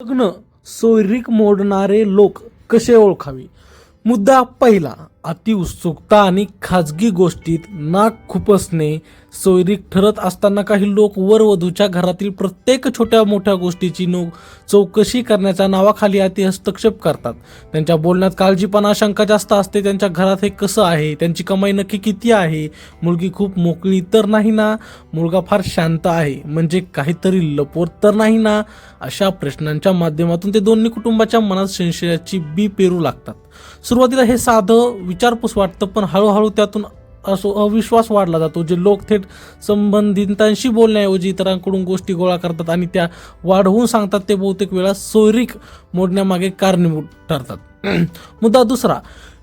लग्न सोयरीक मोडणारे लोक कसे ओळखावे? मुद्दा पहिला, अति उत्सुकता आणि खाजगी गोष्टीत नाक खुपसणे. सोयरीक ठरत असताना काही लोक वर वधूच्या घरातील प्रत्येक छोट्या मोठ्या गोष्टीची चौकशी करण्याच्या नावाखाली अति हस्तक्षेप करतात. त्यांच्या बोलण्यात काळजीपणा, शंका जास्त असते. त्यांच्या घरात हे कसं आहे, त्यांची कमाई नक्की किती आहे, मुलगी खूप मोकळी तर नाही ना, मुलगा फार शांत आहे म्हणजे काहीतरी लपवत तर नाही ना, अशा प्रश्नांच्या माध्यमातून ते दोन्ही कुटुंबाच्या मनात संशयाची बी पेरू लागतात. सुरुवातीला हे साधं विचारपूस वाटतं, पण हळूहळू त्यातून अविश्वास वाढला जातो. जे लोक थेट संबंधितांशी बोलण्याऐवजी इतरांकडून गोष्टी गोळा करतात आणि त्या वाढवून सांगतात, ते बहुतेक वेळा सोयरीक मोडण्यामागे कारणीभूत ठरतात. मुद्दा दुसरा,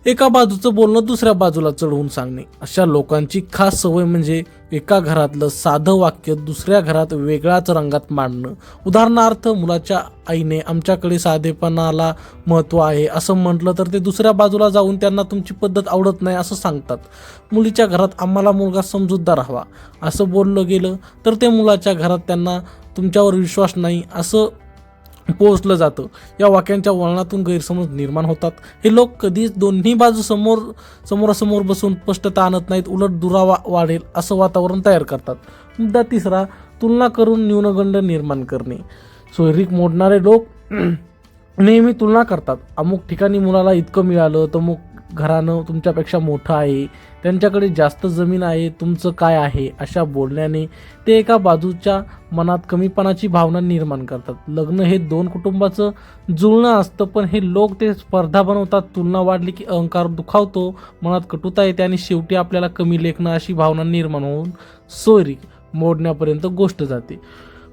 एका बाजूचं बोलणं दुसऱ्या बाजूला चढवून सांगणे. अशा लोकांची खास सवय म्हणजे एका घरातलं साधं वाक्य दुसऱ्या घरात वेगळ्याच रंगात मांडणं. उदाहरणार्थ, मुलाच्या आईने आमच्याकडे साधेपणाला महत्त्व आहे असं म्हटलं तर ते दुसऱ्या बाजूला जाऊन त्यांना तुमची पद्धत आवडत नाही असं सांगतात. मुलीच्या घरात आम्हाला मुलगा समजूतदार हवा असं बोललं गेलं तर ते मुलाच्या घरात त्यांना तुमच्यावर विश्वास नाही असं पोहोचलं जातं. या वाक्यांच्या वळणातून गैरसमज निर्माण होतात. हे लोक कधीच दोन्ही बाजू समोरासमोर बसून स्पष्टता आणत नाहीत, उलट दुरावा वाढेल असं वातावरण तयार करतात. मुद्दा तिसरा, तुलना करून न्यूनगंड निर्माण करणे. सोयरीक मोडणारे लोक नेहमी तुलना करतात. अमुक ठिकाणी मुलाला इतकं मिळालं, तमुक घरानं तुमच्यापेक्षा मोठं आहे, त्यांच्याकडे जास्त जमीन आहे, तुमचं काय आहे. अशा बोलण्याने ते एका बाजूच्या मनात कमीपणाची भावना निर्माण करतात. लग्न हे दोन कुटुंबाचं जुळणं असतं, पण हे लोक ते स्पर्धा बनवतात. तुलना वाढली की अहंकार दुखावतो, मनात कटुता येते आणि शेवटी आपल्याला कमी लेखणं अशी भावना निर्माण होऊन सोयरीक मोडण्यापर्यंत गोष्ट जाते.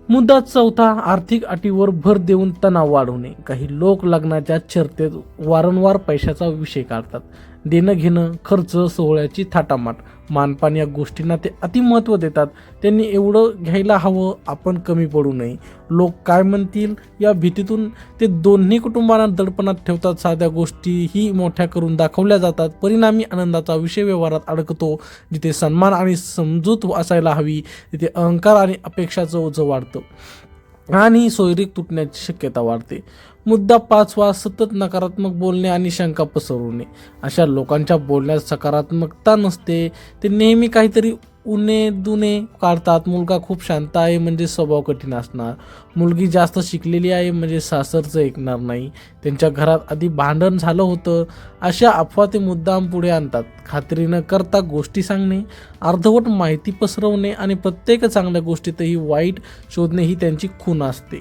मुद्दा चौथा, आर्थिक अटीवर भर देऊन तणाव वाढवणे. काही लोक लग्नाच्या चर्चेत वारंवार पैशाचा विषय काढतात. देणं घेणं, खर्च, सोहळ्याची थाटामाट, मानपान या गोष्टींना ते अतिमहत्त्व देतात. त्यांनी एवढं घ्यायला हवं, आपण कमी पडू नये, लोक काय म्हणतील या भीतीतून ते दोन्ही कुटुंबांना दडपणात ठेवतात. साध्या गोष्टीही मोठ्या करून दाखवल्या जातात. परिणामी आनंदाचा विषय व्यवहारात अडकतो. जिथे सन्मान आणि समजूत असायला हवी तिथे अहंकार आणि अपेक्षाचं ओझं वाढतं आणि सोयरीक तुटण्याची शक्यता वाढते. मुद्दा पाचवा, सतत नकारात्मक बोलणे आणि शंका पसरवणे. अशा लोकांच्या बोलण्यात सकारात्मकता नसते. ते नेहमी काहीतरी दुने काढतात. मुलगा खूप शांत आहे म्हणजे स्वभाव कठीण असणार, मुलगी जास्त शिकलेली आहे म्हणजे सासरचं ऐकणार नाही, त्यांच्या घरात आधी भांडण झालं होतं, अशा अफवा ते मुद्दाम पुढे आणतात. खात्री न करता गोष्टी सांगणे, अर्धवट माहिती पसरवणे आणि प्रत्येक चांगल्या गोष्टीतही वाईट शोधणे ही त्यांची खूण असते.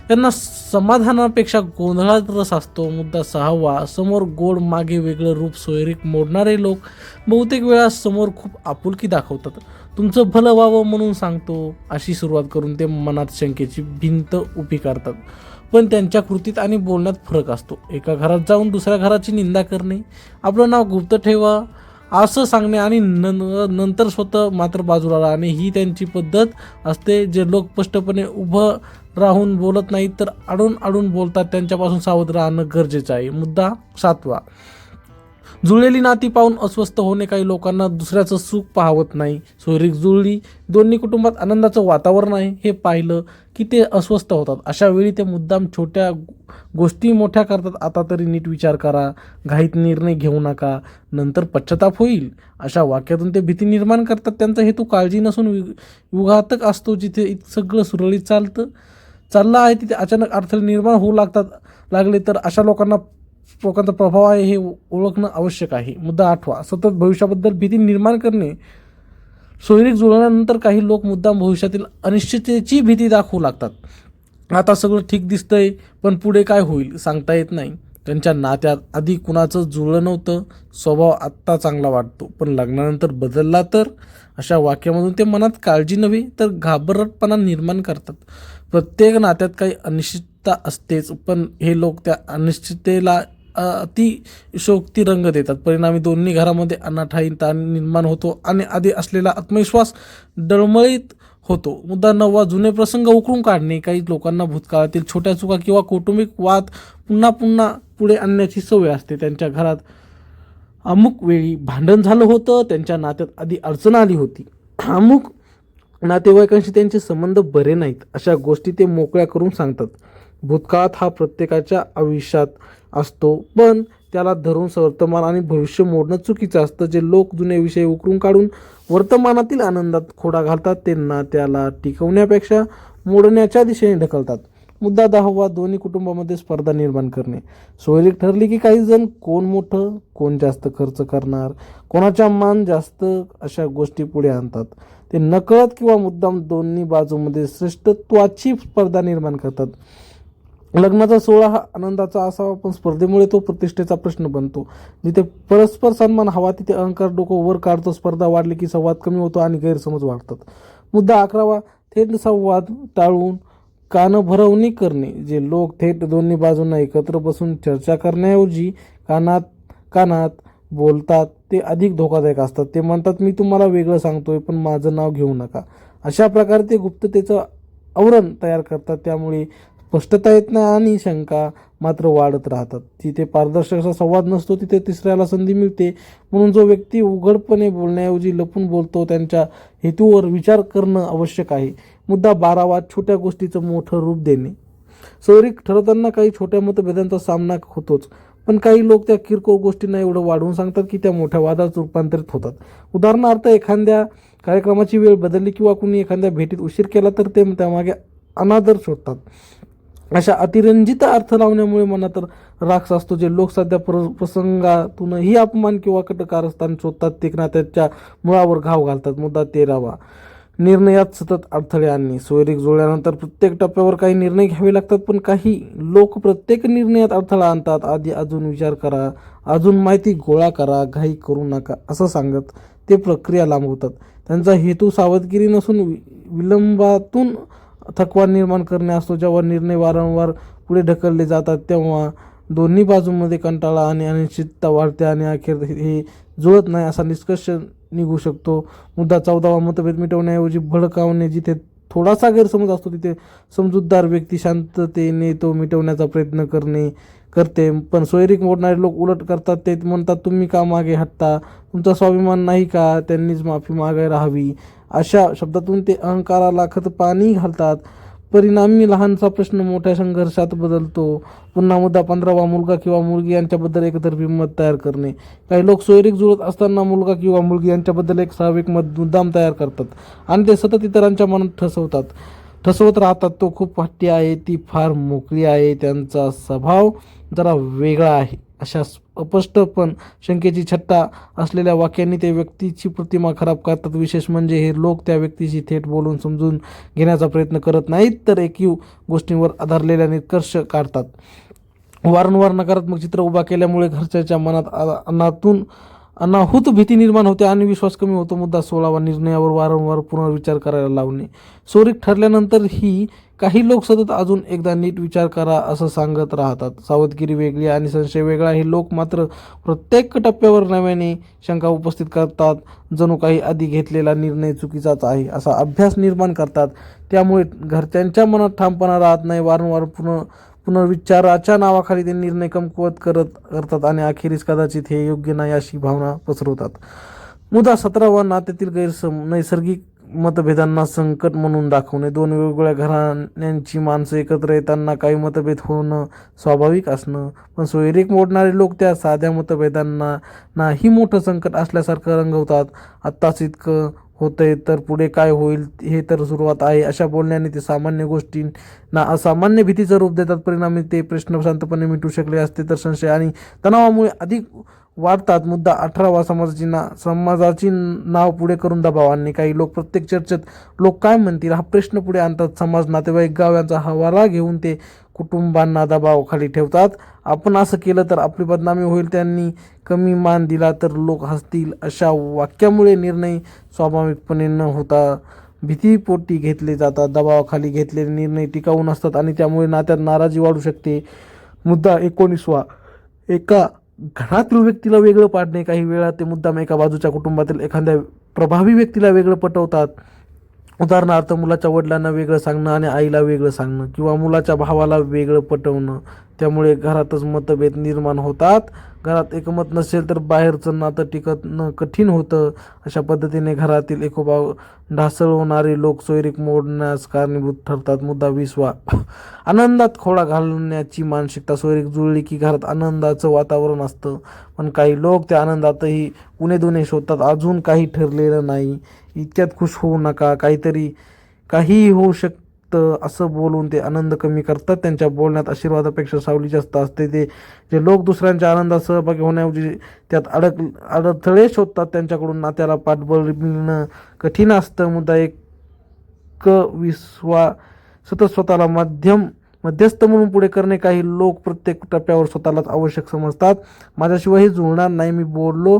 त्यांना समाधानापेक्षा गोंधळात रस असतो. मुद्दा सहावा, समोर गोड मागे वेगळं रूप. सोयरीक मोडणारे लोक बहुतेक वेळा समोर खूप आपुलकी दाखवतात, तुमचं भलं व्हावं म्हणून सांगतो अशी सुरुवात करून ते मनात शंकेची भिंत उभी करतात. पण त्यांच्या कृतीत आणि बोलण्यात फरक असतो. एका घरात जाऊन दुसऱ्या घराची निंदा करणे, आपलं नाव गुप्त ठेवा असं सांगणे आणि नंतर स्वतः मात्र बाजूला राहणे ही त्यांची पद्धत असते. जे लोक स्पष्टपणे उभं राहून बोलत नाहीत तर आडून बोलतात, त्यांच्यापासून सावध राहणं गरजेचं आहे. मुद्दा सातवा, जुळलेली नाती पाहून अस्वस्थ होणे. काही लोकांना दुसऱ्याचं सुख पाहवत नाही. सोयरीक जुळली, दोन्ही कुटुंबात आनंदाचं वातावरण आहे हे पाहिलं की ते अस्वस्थ होतात. अशा वेळी ते मुद्दाम छोट्या गोष्टी मोठ्या करतात. आता तरी नीट विचार करा, घाईत निर्णय घेऊ नका, नंतर पश्चाताप होईल. अशा वाक्यातून ते भीती निर्माण करतात. त्यांचा हेतू काळजी नसून विघातक असतो. जिथे सगळं सुरळीत चाललं आहे तिथे अचानक अडथळे निर्माण होऊ लागले तर अशा लोकांचा प्रभाव आहे हे ओळखणं आवश्यक आहे. मुद्दा आठवा, सतत भविष्याबद्दल भीती निर्माण करणे. सोयरीक जुळल्यानंतर काही लोक मुद्दाम भविष्यातील अनिश्चिततेची भीती दाखवू लागतात. आता सगळं ठीक दिसतंय पण पुढे काय होईल सांगता येत नाही. त्यांच्या नात्यात आधी कुणाचं जुळलं नव्हतं, स्वभाव आत्ता चांगला वाटतो पण लग्नानंतर बदलला तर. अशा वाक्यामधून ते मनात काळजी नव्हे तर घाबरटपणा निर्माण करतात. प्रत्येक नात्यात काही अनिश्चितता असतेच, पण हे लोक त्या अनिश्चिततेला अतिशयोक्ती रंग देतात. परिणामी दोन्ही घरामध्ये अनाठायी ताण निर्माण होतो आणि आधी असलेला आत्मविश्वास डळमळीत होतो. मुद्दा नववा, जुने प्रसंग उकळून काढणे. काही लोकांना भूतकाळातील छोट्या चुका किंवा कौटुंबिक वाद पुन्हा पुढे आणण्याची सवय असते. त्यांच्या घरात अमुक वेळी भांडण झालं होतं, त्यांच्या नात्यात आधी अडचण आली होती, अमुक नातेवाईकांशी त्यांचे संबंध बरे नाहीत, अशा गोष्टी ते मोकळ्या करून सांगतात. भूतकाळात हा प्रत्येकाच्या आयुष्यात असतो, पण त्याला धरून वर्तमान आणि भविष्य मोडणं चुकीचं असतं. जे लोक जुने विषय उकरून काढून वर्तमानातील आनंदात खोडा घालतात त्यांना त्याला टिकवण्यापेक्षा मोडण्याच्या दिशेने ढकलतात. मुद्दा 10वा, दोन्ही कुटुंबामध्ये स्पर्धा निर्माण करणे. सोयरीक ठरली की काही जण कोण मोठं, कोण जास्त खर्च करणार, कोणाचा मान जास्त अशा गोष्टी पुढे आणतात. ते नकळत किंवा मुद्दाम दोन्ही बाजूमध्ये श्रेष्ठत्वाची स्पर्धा निर्माण करतात. लग्नाचा सोहळा हा आनंदाचा असावा, पण स्पर्धेमुळे तो प्रतिष्ठेचा प्रश्न बनतो. जिथे परस्पर सन्मान हवा तिथे अहंकार डोकं वर काढतो. स्पर्धा वाढली की संवाद कमी होतो आणि गैरसमज वाढतात. मुद्दा 11वा, थेट संवाद टाळून कानभरवणी करणे. जे लोक थेट दोन्ही बाजूंना एकत्र बसून चर्चा करण्याऐवजी कानात कानात बोलतात ते अधिक धोकादायक असतात. ते म्हणतात, मी तुम्हाला वेगळं सांगतोय पण माझं नाव घेऊ नका. अशा प्रकारे ते गुप्ततेचं आवरण तयार करतात. त्यामुळे स्पष्टता येत नाही आणि शंका मात्र वाढत राहतात. जिथे पारदर्शक असा संवाद नसतो तिथे तिसऱ्याला संधी मिळते. म्हणून जो व्यक्ती उघडपणे बोलण्याऐवजी लपून बोलतो त्यांच्या हेतूवर विचार करणं आवश्यक आहे. मुद्दा 12वा, छोट्या गोष्टीचं मोठं रूप देणे. सोयरीक ठरवताना काही छोट्या मतभेदांचा सामना होतोच, पण काही लोक त्या किरकोळ गोष्टींना एवढं वाढवून सांगतात की त्या मोठ्या वादात रूपांतरित होतात. उदाहरणार्थ, एखाद्या कार्यक्रमाची वेळ बदलली किंवा कुणी एखाद्या भेटीत उशीर केला तर ते त्यामागे अनादर शोधतात. अशा अतिरंजित अर्थ लावण्यामुळे मनात राग असतो. जे लोक सध्या प्रसंगातूनही अपमान किंवा कारस्थान शोधतात ते नात्याच्या मुळावर घाव घालतात. मुद्दा 13वा, निर्णयात सतत अडथळे आणणे. सोयरीक जुळल्यानंतर प्रत्येक टप्प्यावर काही निर्णय घ्यावे लागतात, पण काही लोक प्रत्येक निर्णयात अडथळा आणतात. आधी अजून विचार करा, अजून माहिती गोळा करा, घाई करू नका असं सांगत ते प्रक्रिया लांबवतात. त्यांचा हेतू सावधगिरी नसून विलंबातून थकवा निर्माण करणे असतो. जेव्हा निर्णय वारंवार पुढे ढकलले जातात तेव्हा दोन्ही बाजूंमध्ये कंटाळा आणि अनिश्चितता वाढते आणि अखेर हे जुळत नाही असा निष्कर्ष निघू शकतो. मुद्दा 14वा, मतभेद मिटवण्याऐवजी भडकावणे. जिथे थोडासा गैरसमज असतो तिथे समजूतदार व्यक्ती शांततेने तो मिटवण्याचा प्रयत्न करते. पण सोयरीक मोडणारे लोक उलट करतात. ते म्हणतात, तुम्ही का मागे हटता, तुमचा स्वाभिमान नाही का, त्यांनीच माफी मागायला हवी. अशा शब्दातून ते अहंकाराला खतपाणी घालतात. परिणामी लहानसा प्रश्न मोठ्या संघर्षात बदलतो. पुन्हा मुद्दा 15वा, मुलगा किंवा मुलगी यांच्याबद्दल एकतर्फी मत तयार करणे. काही लोक सोयरीक जुळत असताना मुलगा किंवा मुलगी यांच्याबद्दल एक स्वाभाविक मत मुद्दाम तयार करतात आणि ते सतत इतरांच्या मनात ठसवत राहतात. तो खूप हट्टी आहे, ती फार मोकळी आहे, त्यांचा स्वभाव जरा वेगळा आहे. अशा अस्पष्ट पण शंकेची छट्टा असलेल्या वाक्यांनी त्या व्यक्तीची प्रतिमा खराब करतात. विशेष म्हणजे हे लोक त्या व्यक्तीशी थेट बोलून समजून घेण्याचा प्रयत्न करत नाहीत, तर एकूण गोष्टींवर आधारलेल्या निष्कर्ष काढतात. वारंवार नकारात्मक चित्र उभा केल्यामुळे घरच्याच्या मनात अनाहूत भीती निर्माण होते आणि विश्वास कमी होतो. मुद्दा 16वा, निर्णयावर वारंवार पुनर्विचार करायला लावणे. सोयरीक ठरल्यानंतर ही काही लोक सतत अजून एकदा नीट विचार करा असं सांगत राहतात. सावधगिरी वेगळी आणि संशय वेगळा. हे लोक मात्र प्रत्येक टप्प्यावर नव्याने शंका उपस्थित करतात, जणू काही आधी घेतलेला निर्णय चुकीचाच आहे असा अभ्यास निर्माण करतात. त्यामुळे घरच्यांच्या मनात ठामपणा राहत नाही. वारंवार पुनर्विचाराच्या नावाखाली ते निर्णय कमकुवत करतात आणि अखेरीस कदाचित हे योग्य नाही अशी भावना पसरवतात. मुद्दा 17वा, नात्यातील नैसर्गिक मतभेदांना संकट म्हणून दाखवणे. दोन वेगवेगळ्या घराण्यांची माणसं एकत्र येताना काही मतभेद होणं स्वाभाविक असणं, पण सोयरीक मोडणारे लोक त्या साध्या मतभेदांना नाही मोठं संकट असल्यासारखं रंगवतात. आत्ताच इतकं होतंय तर पुढे काय होईल हे तर सुरुवात आहे अशा बोलण्याने ते सामान्य गोष्टींना असामान्य भीतीचं रूप देतात. परिणामी ते प्रश्न शांतपणे मिटू शकले असते तर संशय आणि तणावामुळे अधिक वाढतात. मुद्दा 18वा, समाजाची नाव पुढे करून दबाव आणणे. काही लोक प्रत्येक चर्चेत लोक काय म्हणतील हा प्रश्न पुढे आणतात. समाज, नातेवाईक, गाव यांचा हवाला घेऊन ते कुटुंबांना दबावाखाली ठेवतात. आपण असं केलं तर आपली बदनामी होईल, त्यांनी कमी मान दिला तर लोक हसतील. अशा वाक्यामुळे निर्णय स्वाभाविकपणे न होता भीतीपोटी घेतले जातात. दबावाखाली घेतलेले निर्णय टिकाऊ नसतात आणि त्यामुळे नात्यात नाराजी वाढू शकते. मुद्दा 19वा, एका घरातील व्यक्तीला वेगळं पाडणे. काही वेळा ते मुद्दाम एका बाजूच्या कुटुंबातील एखाद्या प्रभावी व्यक्तीला वेगळं पटवतात. उदाहरणार्थ, मुलाच्या वडिलांना वेगळं सांगणं आणि आईला वेगळं सांगणं, किंवा मुलाच्या भावाला वेगळं पटवणं. त्यामुळे घरातच मतभेद निर्माण होतात. घरात एकमत नसेल तर बाहेरचं नातं टिकणं कठीण होतं. अशा पद्धतीने घरातील एकोपा ढासळवणारे लोक सोयरीक मोडण्यास कारणीभूत ठरतात. मुद्दा 20वा आनंदात खोडा घालण्याची मानसिकता. सोयरीक जुळली की घरात आनंदाचं वातावरण असतं, पण काही लोक त्या आनंदातही उणेदुणे शोधतात. अजून काही ठरलेलं नाही, इतक्यात खुश होऊ नका, काहीही होऊ शकतं असं बोलून ते आनंद कमी करतात. त्यांच्या बोलण्यात आशीर्वादापेक्षा सावली जास्त असते. जे लोक दुसऱ्यांच्या आनंदात सहभागी होण्याऐवजी त्यात अडथळे शोधतात त्यांच्याकडून नात्याला पाठबळ मिळणं कठीण असतं. मुद्दा 21वा सतत स्वतःला मध्यस्थ म्हणून पुढे करणे. काही लोक प्रत्येक टप्प्यावर स्वतःलाच आवश्यक समजतात. माझ्याशिवाय हे जुळणार नाही, मी बोललो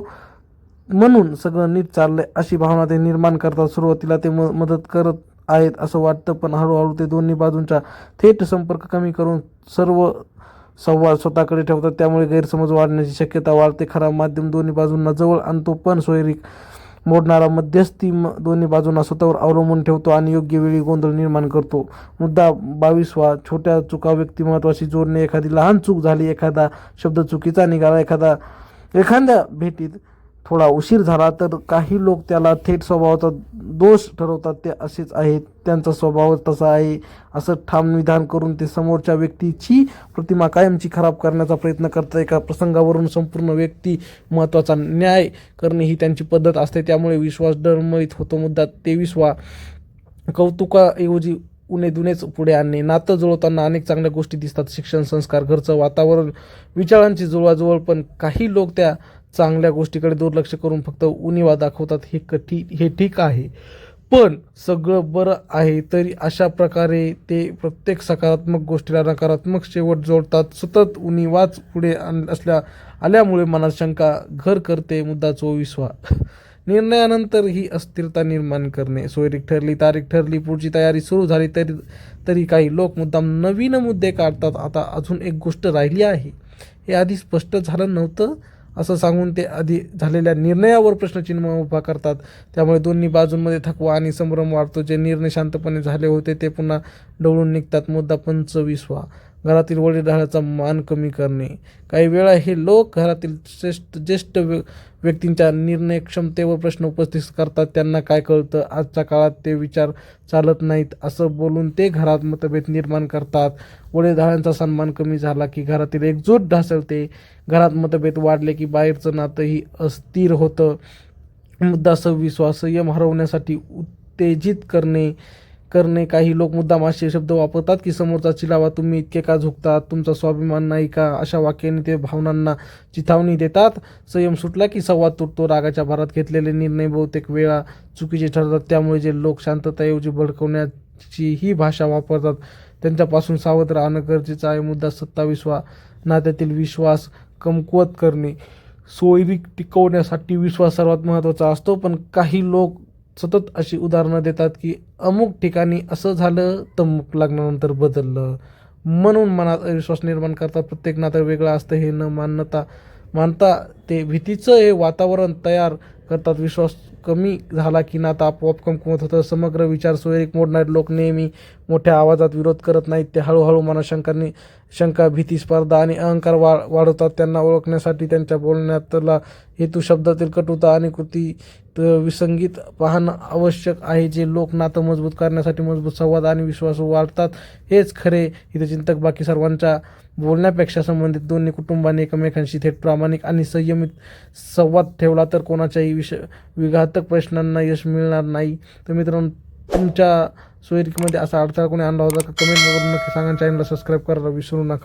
म्हणून सगळं नीट चाललंय अशी भावना ते निर्माण करतात. सुरुवातीला ते मदत करत आहेत असं वाटतं, पण हळूहळू ते दोन्ही बाजूंचा थेट संपर्क कमी करून सर्व संवाद स्वतःकडे ठेवतात. त्यामुळे गैरसमज वाढण्याची शक्यता वाढते. खरा माध्यम दोन्ही बाजूंना जवळ आणतो, पण सोयरीक मोडणारा मध्यस्थी दोन्ही बाजूंना स्वतःवर अवलंबून ठेवतो आणि योग्य वेळी गोंधळ निर्माण करतो. मुद्दा 22वा छोट्या चुका व्यक्तिमत्वाशी जोडणे. एखादी लहान चूक झाली, एखादा शब्द चुकीचा निघाला, एखाद्या भेटीत थोडा उशीर झाला तर काही लोक त्याला थेट स्वभावाचा दोष ठरवतात. ते असेच आहेत, त्यांचा स्वभावच तसा आहे असं ठाम विधान करून ते समोरच्या व्यक्तीची प्रतिमा कायमची खराब करण्याचा प्रयत्न करतात. एका प्रसंगावरून संपूर्ण व्यक्तिमत्वाचा न्याय करणे ही त्यांची पद्धत असते. त्यामुळे विश्वास डळमळीत होतो. मुद्दा 23वा कौतुकाऐवजी उणेदुणेच पुढे आणणे. नातं जुळवताना अनेक चांगल्या गोष्टी दिसतात. शिक्षण, संस्कार, घरचं वातावरण, विचारांची जुळवाजुळव. पण काही लोक त्या चांगल्या गोष्टीकडे दुर्लक्ष करून फक्त उणिवा दाखवतात. हे ठीक आहे, पण सगळं बरं आहे तरी अशा प्रकारे ते प्रत्येक सकारात्मक गोष्टीला नकारात्मक शेवट जोडतात. सतत उणिवाच पुढे आल्यामुळे मनात शंका घर करते. मुद्दा 24वा निर्णयानंतर ही अस्थिरता निर्माण करणे. सोयरीक ठरली, तारीख ठरली, पुढची तयारी सुरू झाली तरी काही लोक मुद्दाम नवीन मुद्दे काढतात. आता अजून एक गोष्ट राहिली आहे, हे आधी स्पष्ट झालं नव्हतं असं सांगून ते आधी झालेल्या निर्णयावर प्रश्नचिन्ह उभा करतात. त्यामुळे दोन्ही बाजूंमध्ये थकवा आणि संभ्रम वाढतो. जे निर्णय शांतपणे झाले होते ते पुन्हा ढवळून निघतात. मुद्दा 25वा घरातील वडीलधाऱ्याचा मान कमी करणे. काही वेळा हे लोक घरातील ज्येष्ठ व्यक्तींच्या निर्णय क्षमतेवर प्रश्न उपस्थित करतात. त्यांना काय कळतं, आजच्या काळात ते विचार चालत नाहीत असं बोलून ते घरात मतभेद निर्माण करतात. वडीलधाऱ्यांचा सन्मान कमी झाला की घरातील एकजूट ढासळते. घरात मतभेद वाढले की बाहेरचं नातंही अस्थिर होतं. मुद्दा 26वा संयम हरवण्यासाठी उत्तेजित करणे. काही लोक मुद्दाम असे शब्द वापरतात की समोरचा चिलावा, तुम्ही इतके का झुकतात, तुमचा स्वाभिमान नाही का, अशा वाक्याने ते भावनांना चिथावणी देतात. संयम सुटला की संवाद तुटतो. रागाच्या भरात घेतलेले निर्णय बहुतेक वेळा चुकीचे ठरतात. त्यामुळे जे लोक शांतताऐवजी भडकवण्याची ही भाषा वापरतात त्यांच्यापासून सावध राहणं गरजेचं आहे. मुद्दा 27वा नात्यातील विश्वास कमकुवत करणे. सोयरीक टिकवण्यासाठी विश्वास सर्वात महत्त्वाचा असतो, पण काही लोक सतत अशी उदाहरणं देतात की अमुक ठिकाणी असं झालं, तमुक लग्नानंतर बदललं, म्हणून मनात अविश्वास निर्माण करतात. प्रत्येक नातं वेगळं असतं हे न मानता ते भीतीचं हे वातावरण तयार करतात. विश्वास कमी झाला की नातं आपोआप कमकुवत होतं. समग्र विचार सोयरीक मोडणारे लोक नेहमी मोठ्या आवाजात विरोध करत नाहीत. ते हळूहळू मनात शंका, भीती, स्पर्धा आणि अहंकार वाढवतात. त्यांना ओळखण्यासाठी त्यांच्या बोलण्यातला हेतू, शब्दातील कटुता आणि कृतीत विसंगीत पाहणं आवश्यक आहे. जे लोक नातं मजबूत करण्यासाठी मजबूत संवाद आणि विश्वास वाढतात हेच खरे हितचिंतक. बाकी सर्वांच्या बोलण्यापेक्षा संबंधित दोन्ही कुटुंबांनी एकमेकांशी थेट, प्रामाणिक आणि संयमित संवाद ठेवला तर कोणाच्याही विघातक प्रश्नांना यश मिळणार नाही. तर मित्रांनो, तुमच्या सोयरीकीमध्ये असा अडथळा कोणी आणला होता का? कमेंट करून नक्की सांगा. चॅनलला सबस्क्राईब करायला विसरू नका.